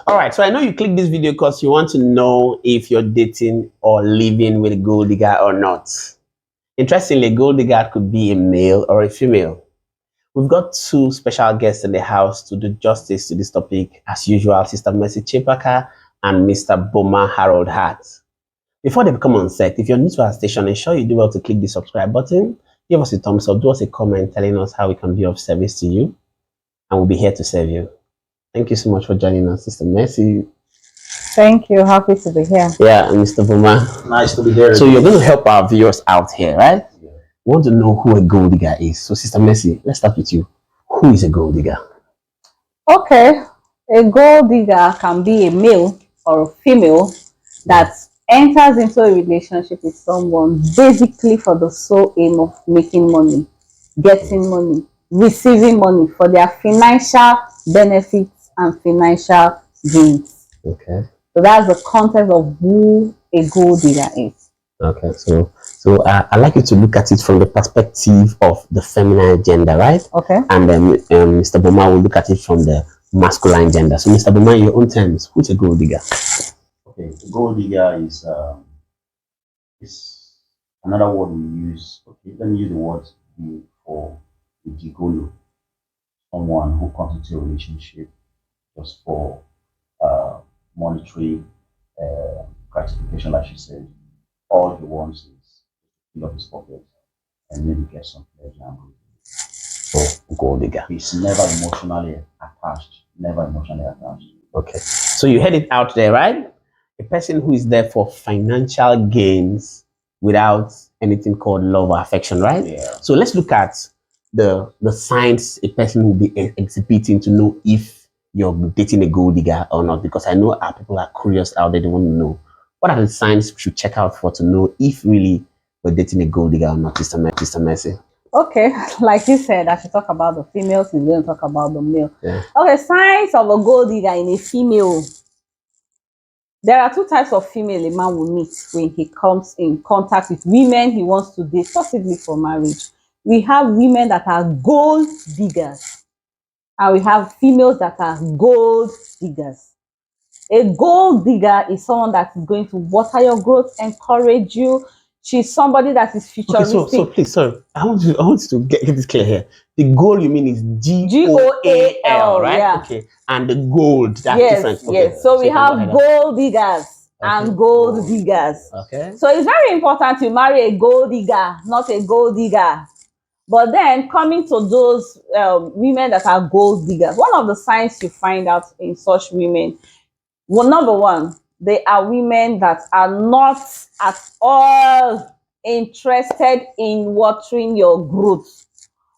All right, so I know you clicked this video because you want to know if you're dating or living with a gold digger or not. Interestingly, a gold digger could be a male or a female. We've got two special guests in the house to do justice to this topic, as usual, Sister Mercy Chepaka and Mr. Boma Harold Hart. Before they come on set, if you're new to our station, ensure you do well to click the subscribe button, give us a thumbs up, do us a comment telling us how we can be of service to you, and we'll be here to serve you. Thank you so much for joining us, Sister Mercy. Thank you. Happy to be here. Yeah, and Mr. Boma. Nice to be here. So you're going to help our viewers out here, right? Yeah. We want to know who a gold digger is. So, Sister Mercy, let's start with you. Who is a gold digger? Okay. A gold digger can be a male or a female that enters into a relationship with someone basically for the sole aim of making money, getting money, receiving money for their financial benefits and financial gains. Okay. So that's the context of who a gold digger is. Okay, so I'd like you to look at it from the perspective of the feminine gender, right? Okay. And then Mr. Boma will look at it from the masculine gender. So, Mr. Boma, in your own terms, who's a gold digger? Okay, gold digger is another word we use. Okay, let me use the word for the gigolo, someone who comes into a relationship just for monetary gratification, like she said. All he wants is to fill up his pocket and maybe get some pleasure and good. So, gold digger. He's never emotionally attached. Never emotionally attached. Okay. So you heard it out there, right? A person who is there for financial gains without anything called love or affection, right? Yeah. So let's look at the signs a person will be exhibiting to know if you're dating a gold digger or not, because I know our people are curious out there, they want to know. What are the signs we should check out for to know if really we're dating a gold digger or not, Sister Mercy? Okay, like you said, I should talk about the females, we're going to talk about the male. Yeah. Okay, signs of a gold digger in a female. There are two types of female a man will meet when he comes in contact with women he wants to date, possibly for marriage. We have women that are gold diggers, and we have females that are gold diggers. A gold digger is someone that is going to water your growth, encourage you. She's somebody that is futuristic. Okay, so please, sorry, I want you to get this clear here. The gold you mean is GOAL, right? Yeah. Okay, and the gold, that's different. Okay. Yes. So we have gold diggers and gold diggers. Okay. So it's very important to marry a gold digger, not a gold digger. But then coming to those women that are gold diggers, one of the signs you find out in such women, well, number one, they are women that are not at all interested in watering your growth.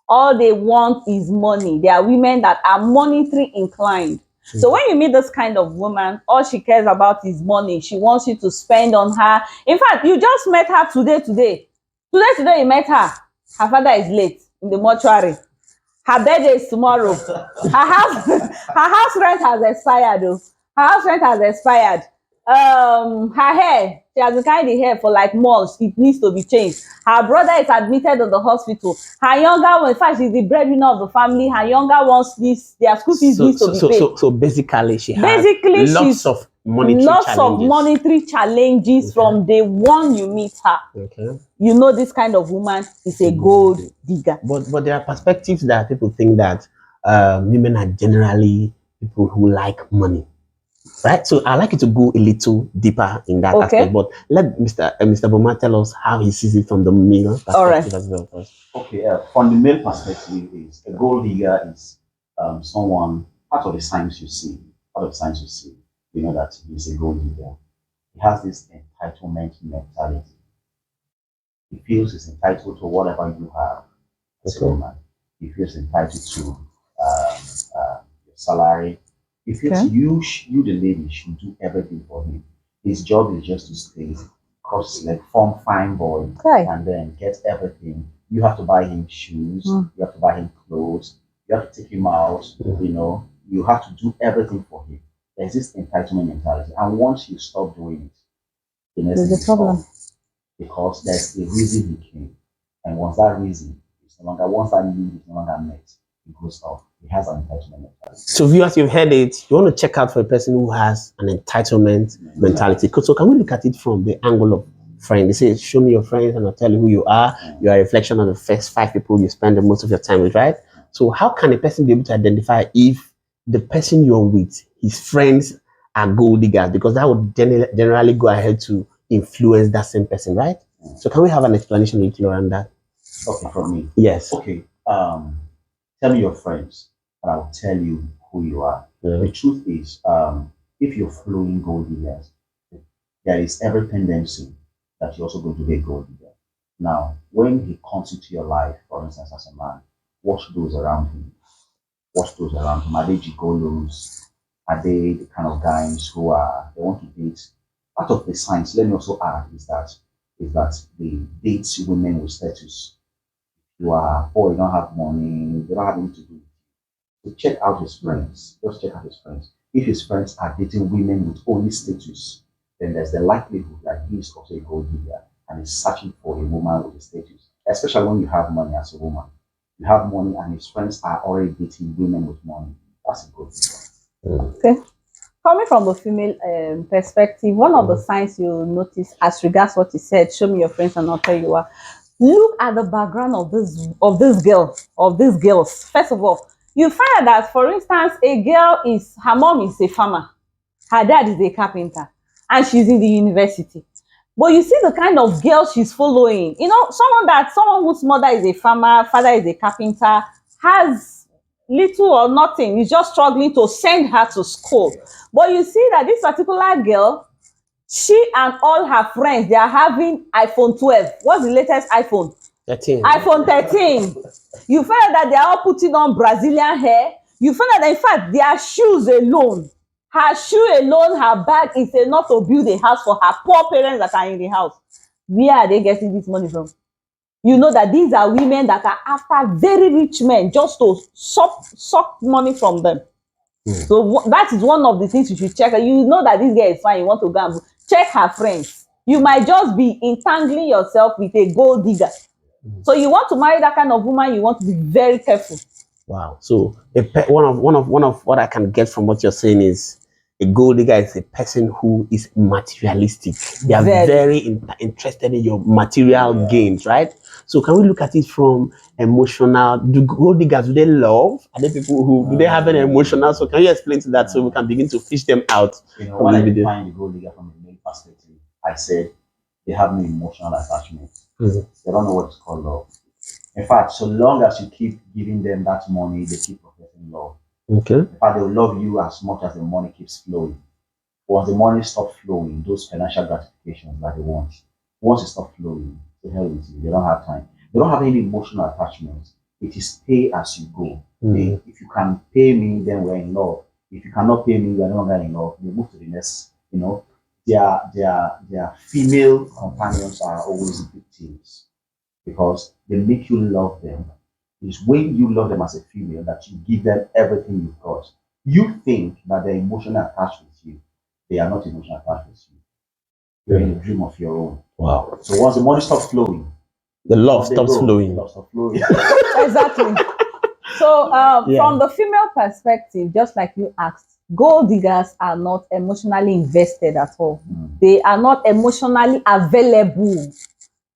All they want is money. They are women that are monetary inclined. So when you meet this kind of woman, all she cares about is money. She wants you to spend on her. In fact, you just met her today you met her. Her father is late in the mortuary. Her birthday is tomorrow. Her house rent has expired though. Her house rent has expired. Her hair, she has been carrying the hair for like months. It needs to be changed. Her brother is admitted in the hospital. Her younger one, in fact, she's the breadwinner of the family. Her younger one's their school fees needs to be paid. So basically, she has lots of monetary challenges from the one you meet her. Okay. You know this kind of woman is a gold digger. But there are perspectives that people think that women are generally people who like money. Right, so I'd like you to go a little deeper in that aspect, but let Mr. Boma tell us how he sees it from the male perspective as well first. Okay, from the male perspective, is a gold digger is someone, part of the signs you see, you know that he's a gold digger. He has this entitlement mentality. He feels he's entitled to whatever you have as a woman. He feels entitled to your salary. He feels you, the lady, should do everything for him. His job is just to stay, cross like form fine boy, and then get everything. You have to buy him shoes. You have to buy him clothes. You have to take him out. You know, you have to do everything for him. There's this entitlement mentality, and once you stop doing it, the next thing is problem. Because there's a reason he came, and once that reason is no longer, once that need is no longer met, it goes off. He has an entitlement mentality. So, viewers, you've heard it. You want to check out for a person who has an entitlement mentality. So, can we look at it from the angle of friend? They say, show me your friends and I'll tell you who you are. You are a reflection of the first 5 people you spend the most of your time with, right? So, how can a person be able to identify if the person you're with, his friends, are gold diggers? Because that would generally go ahead to influence that same person, right? So, can we have an explanation a little around that? Okay, from me. Yes. Okay. Tell me your friends, and I'll tell you who you are. Yeah. The truth is, if you're following gold diggers, there is every tendency that you're also going to be a gold digger. Now, when he comes into your life, for instance, as a man, watch those around him. Watch those around him. Are they gigolos? Are they the kind of guys who are they want to date? Part of the science, let me also add, is that they date women with status. You are poor, you don't have money, you don't have anything to do. So check out his friends. Just check out his friends. If his friends are dating women with only status, then there's the likelihood that he is also a gold digger and is searching for a woman with a status. Especially when you have money as a woman. You have money and his friends are already dating women with money. That's a gold digger. Okay. Coming from the female perspective, one of the signs you notice as regards what you said, show me your friends and I'll tell you what. Look at the background of these girls. First of all, you find that, for instance, her mom is a farmer, her dad is a carpenter, and she's in the university. But you see the kind of girl she's following. You know, someone whose mother is a farmer, father is a carpenter, has little or nothing, is just struggling to send her to school. But you see that this particular girl, she and all her friends, they are having iPhone 12. What's the latest iPhone? 13. iPhone 13. You find that they are all putting on Brazilian hair. You find that, in fact, their shoes alone, her shoe alone, her bag is enough to build a house for her poor parents that are in the house. Where are they getting this money from? You know that these are women that are after very rich men just to suck money from them. So that is one of the things you should check. You know that this girl is fine, you want to go and check her friends. You might just be entangling yourself with a gold digger. So you want to marry that kind of woman, you want to be very careful. Wow. So one of what I can get from what you're saying is a gold digger is a person who is materialistic. They are very interested in your material gains, right? So can we look at it from emotional? Do gold diggers, do they love? Are they people who do they have any emotional? So can you explain to that so we can begin to fish them out? You know, when I define the gold digger from a male perspective, I said they have no emotional attachment. They don't know what is called love. In fact, so long as you keep giving them that money, they keep professing love. Okay. In fact, they will love you as much as the money keeps flowing. Once the money stops flowing, those financial gratifications that they want, once it stops flowing, to hell with you. They don't have time. They don't have any emotional attachment. It is pay as you go. If you can pay me, then we're in love. If you cannot pay me, we're no longer in love. You move to the next. You know, their female companions are always victims because they make you love them. It's when you love them as a female that you give them everything you've got. You think that they're emotionally attached with you. They are not emotionally attached with you. You're in a dream of your own. Wow. So once the money stops flowing, the love stops flowing. The love stops flowing. Exactly. So from the female perspective, just like you asked, gold diggers are not emotionally invested at all. They are not emotionally available.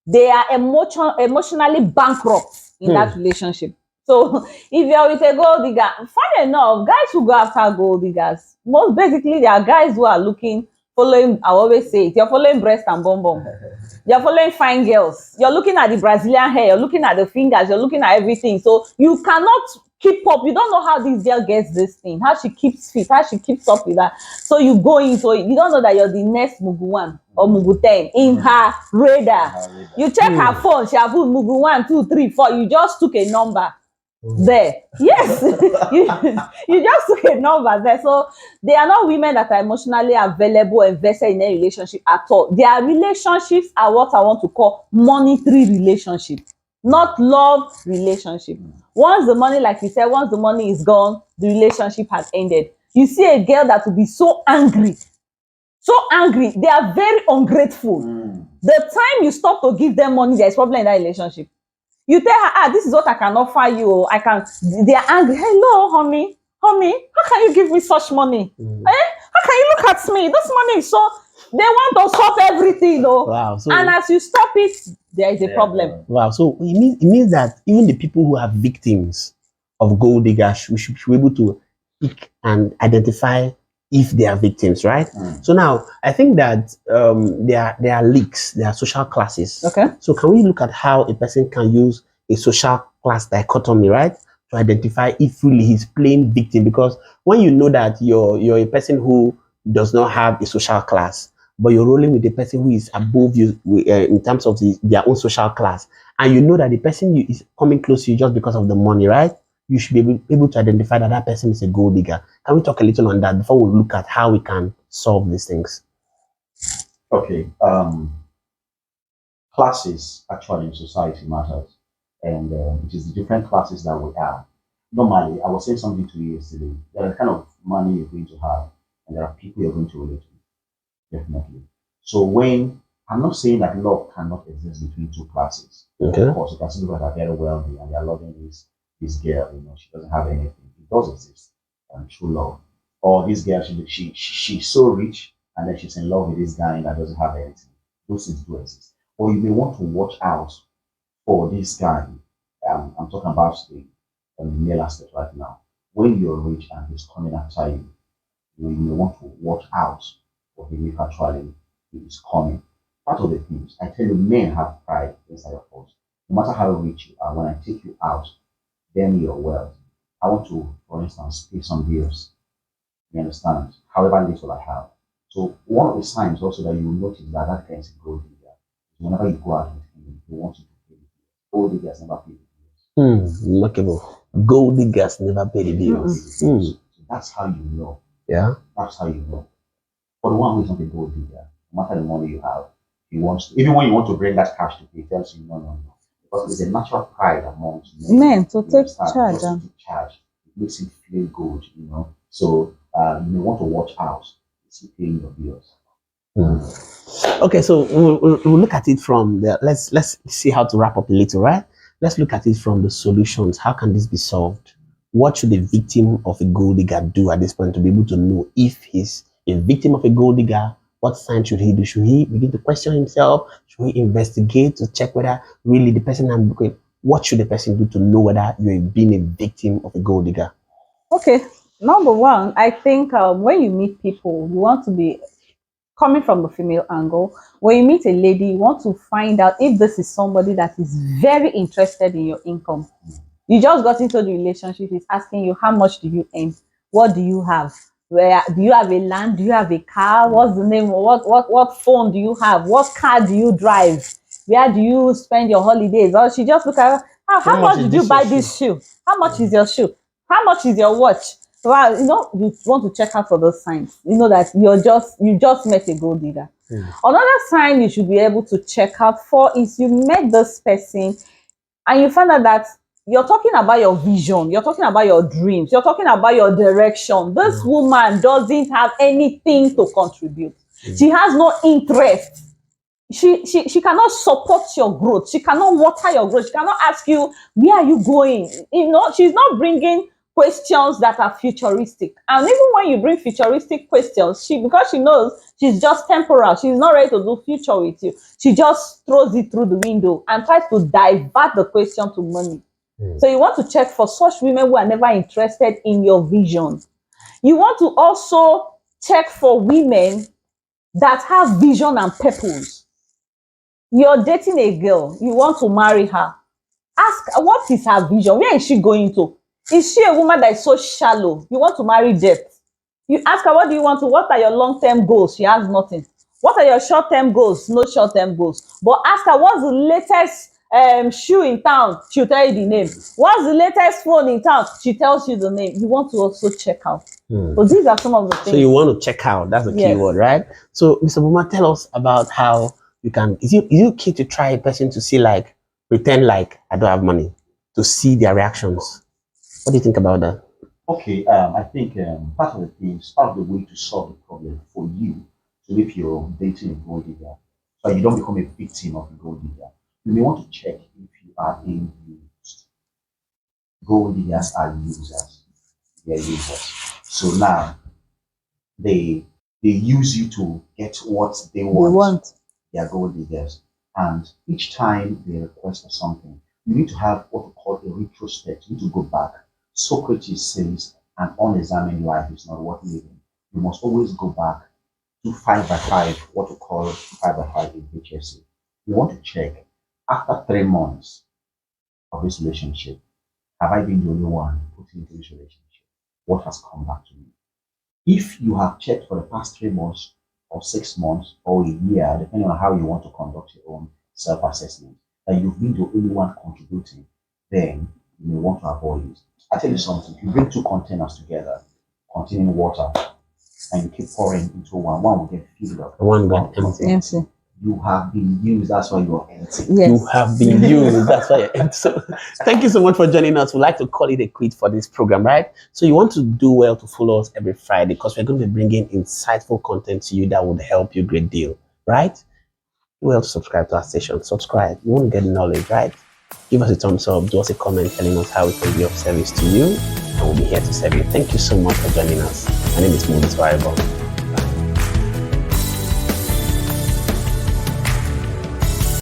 They are emotionally bankrupt in that relationship. So if you're with a gold digger, funny enough, guys who go after gold diggers, most basically they are guys who are following, I always say it, you're following breast and bum bum. You're following fine girls. You're looking at the Brazilian hair, you're looking at the fingers, you're looking at everything. So you cannot keep up. You don't know how this girl gets this thing, how she keeps fit, how she keeps up with that. So you go into it. You don't know that you're the next Mugu 1 or Mugu 10 in her radar. You check her phone, she have put Mugu 1, 2, 3, 4. You just took a number there. Yes, you just took a number there. So they are not women that are emotionally available, invested in a relationship at all. Their relationships are what I want to call monetary relationship, not love relationship. Once the money, like you said, once the money is gone, the relationship has ended. You see a girl that will be so angry. They are very ungrateful. The time you stop to give them money, there is problem in that relationship. You tell her, this is what I can offer you. I can. They are angry. Hello, honey, honey, how can you give me such money? How can you look at me? This money is so. They want to stop everything, though. Wow. So And as you stop it, there is a problem. wow. So it means that even the people who are victims of gold diggers, we should be able to pick and identify if they are victims, right? So now I think that there are leaks, there are social classes. Okay. So can we look at how a person can use a social class dichotomy, right, to identify if really he's playing victim? Because when you know that you're a person who does not have a social class, but you're rolling with the person who is above you in terms of their own social class, and you know that the person is coming close to you just because of the money, right? You should be able to identify that that person is a gold digger. Can we talk a little on that before we look at how we can solve these things? Okay. Classes actually in society matters, and it is the different classes that we have. Normally, I was saying something to you yesterday. There are the kind of money you're going to have, and there are people you're going to relate to, definitely. So when I'm not saying that love cannot exist between two classes. Okay. Of course, you can see people that are very wealthy and they're loving this girl. She doesn't have anything. It does exist, true love. Or this girl, she's so rich, and then she's in love with this guy that doesn't have anything. Those things do exist. Or you may want to watch out for this guy. I'm talking about the male aspect right now. When you're rich and he's coming after you, you may want to watch out for him if actually he is coming. Part of the things, I tell you, men have pride inside of us. No matter how rich you are, when I take you out, then you're wealth. I want to, for instance, pay some bills. You understand? However little I have. So one of the signs also that you will notice that that guy is a gold digger. Whenever you go out with him, he wants you to pay the bills. Gold diggers never pay the bills. Remarkable. Gold diggers never pay the bills. So that's how you know. Yeah. That's how you know. For the one who is not a gold digger, no matter the money you have, he wants to, even when you want to bring that cash to pay, he tells you no, no, no. Because there's a natural pride amongst Men to you take understand? charge. Just to take charge. It makes him feel good. So you may want to watch out. Is he paying your bills? Okay, so we'll look at it from the let's see how to wrap up a little, right? Let's look at it from the solutions. How can this be solved? What should a victim of a gold digger do at this point to be able to know if he's a victim of a gold digger? What sign should he do? Should he begin to question himself? Should he investigate to check whether really the person I'm looking? What should the person do to know whether you're being a victim of a gold digger? Okay. Number one, I think when you meet people, you want to be coming from the female angle. When you meet a lady, you want to find out if this is somebody that is very interested in your income. You just got into the relationship, he's asking you, how much do you earn? What do you have? Where do you have a land? Do you have a car? What's the name? What phone do you have? What car do you drive? Where do you spend your holidays? Or she just look at her, how much did you buy this shoe? How much is your shoe? How much is your watch? Well, you want to check out for those signs. You know that you just met a gold digger. Another sign you should be able to check out for is you met this person and you find out that you're talking about your vision, you're talking about your dreams, you're talking about your direction. This woman doesn't have anything to contribute. She has no interest. She cannot support your growth. She cannot water your growth. She cannot ask you, where are you going? She's not bringing questions that are futuristic. And even when you bring futuristic questions, because she knows she's just temporal, she's not ready to do future with you. She just throws it through the window and tries to divert the question to money. So you want to check for such women who are never interested in your vision. You want to also check for women that have vision and purpose. You're dating a girl, you want to marry her. Ask her, what is her vision? Where is she going to? Is she a woman that is so shallow? You want to marry depth. You ask her, what do you want to? What are your long-term goals? She has nothing. What are your short-term goals? No short-term goals. But ask her, what's the latest shoe in town? She'll tell you the name. What's the latest phone in town? She tells you the name. You want to also check out. So these are some of the things. So you want to check out. That's the key word, right? So Mr. Buma, tell us about how you can. Is it okay to try a person to see, like, pretend like I don't have money, to see their reactions? What do you think about that? Okay, I think part of the things, part of the way to solve the problem for you, so if you're dating a gold digger, so you don't become a victim of a gold digger, you may want to check if you are being used. Gold diggers are users. They are users. So now they use you to get what they We want. want. They are gold diggers. And each time they request for something, you need to have what we call a retrospect. You need to go back. Socrates says an unexamined life is not worth living. You must always go back to 5 by 5, what we call 5 by 5 in HSC. You want to check after 3 months of this relationship, have I been the only one put into this relationship? What has come back to me? If you have checked for the past 3 months or 6 months or a year, depending on how you want to conduct your own self-assessment, that you've been the only one contributing, then you may want to avoid it. I tell you something, if you bring 2 containers together containing water and you keep pouring into one will get filled up. One will got come empty. Empty. You have been used, that's why you're empty. Yes. You have been used. That's why you're empty. So thank you so much for joining us. We like to call it a quit for this program, right? So you want to do well to follow us every Friday because we're going to be bringing insightful content to you that would help you a great deal, right? Do well to subscribe to our station. Subscribe. You want to get knowledge, right? Give us a thumbs up. Do us a comment telling us how we can be of service to you. And we'll be here to serve you. Thank you so much for joining us. My name is Moses Variable.